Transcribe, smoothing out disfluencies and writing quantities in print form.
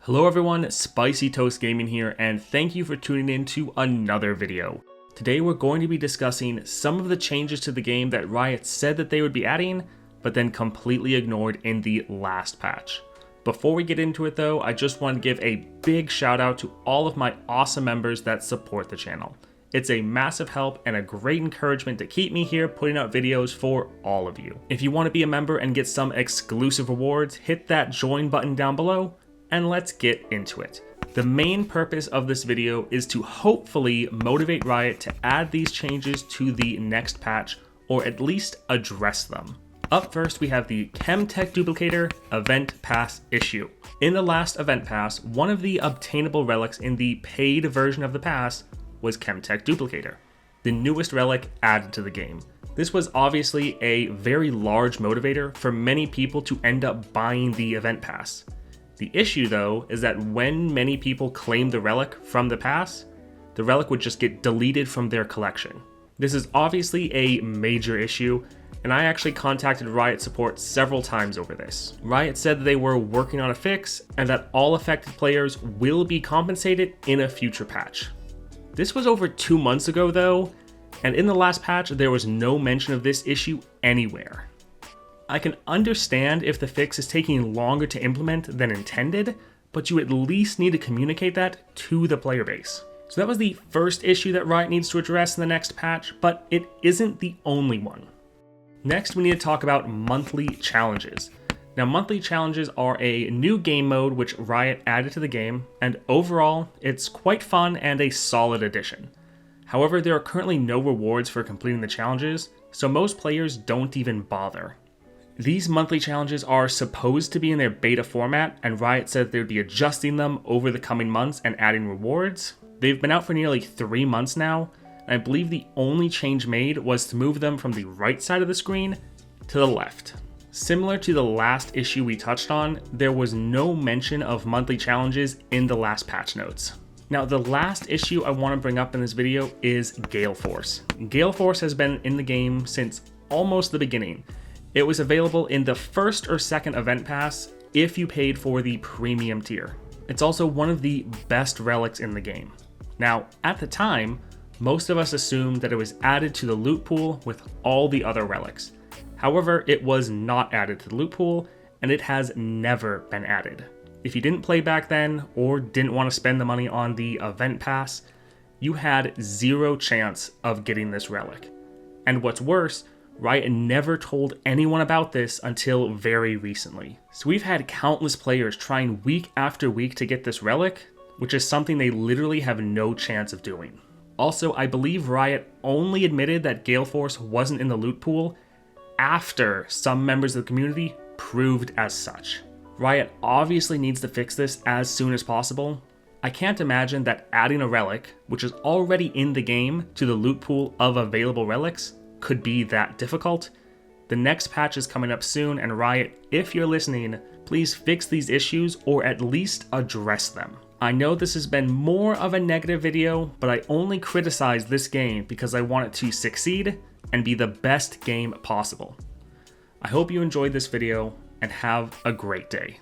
Hello everyone, Spicy Toast Gaming here, and thank you for tuning in to another video. Today we're going to be discussing some of the changes to the game that Riot said that they would be adding, but then completely ignored in the last patch. Before we get into it though, I just want to give a big shout out to all of my awesome members that support the channel. It's a massive help and a great encouragement to keep me here putting out videos for all of you. If you want to be a member and get some exclusive rewards, hit that join button down below, and let's get into it. The main purpose of this video is to hopefully motivate Riot to add these changes to the next patch, or at least address them. Up first, we have the Chemtech Duplicator Event Pass issue. In the last Event Pass, one of the obtainable relics in the paid version of the pass was Chemtech Duplicator, the newest relic added to the game. This was obviously a very large motivator for many people to end up buying the Event Pass. The issue though is that when many people claim the relic from the pass, the relic would just get deleted from their collection. This is obviously a major issue, and I actually contacted Riot support several times over this. Riot said that they were working on a fix and that all affected players will be compensated in a future patch. This was over 2 months ago though, and in the last patch there was no mention of this issue anywhere. I can understand if the fix is taking longer to implement than intended, but you at least need to communicate that to the player base. So that was the first issue that Riot needs to address in the next patch, but it isn't the only one. Next, we need to talk about monthly challenges. Now, monthly challenges are a new game mode which Riot added to the game, and overall, it's quite fun and a solid addition. However, there are currently no rewards for completing the challenges, so most players don't even bother. These monthly challenges are supposed to be in their beta format, and Riot said they would be adjusting them over the coming months and adding rewards. They've been out for nearly 3 months now, and I believe the only change made was to move them from the right side of the screen to the left. Similar to the last issue we touched on, there was no mention of monthly challenges in the last patch notes. Now, the last issue I want to bring up in this video is Gale Force. Gale Force has been in the game since almost the beginning. It was available in the first or second event pass if you paid for the premium tier. It's also one of the best relics in the game. Now, at the time, most of us assumed that it was added to the loot pool with all the other relics. However, it was not added to the loot pool, and it has never been added. If you didn't play back then, or didn't want to spend the money on the event pass, you had zero chance of getting this relic. And what's worse, Riot never told anyone about this until very recently. So we've had countless players trying week after week to get this relic, which is something they literally have no chance of doing. Also, I believe Riot only admitted that Gale Force wasn't in the loot pool after some members of the community proved as such. Riot obviously needs to fix this as soon as possible. I can't imagine that adding a relic, which is already in the game, to the loot pool of available relics could be that difficult. The next patch is coming up soon, and Riot, if you're listening, please fix these issues or at least address them. I know this has been more of a negative video, but I only criticize this game because I want it to succeed and be the best game possible. I hope you enjoyed this video and have a great day.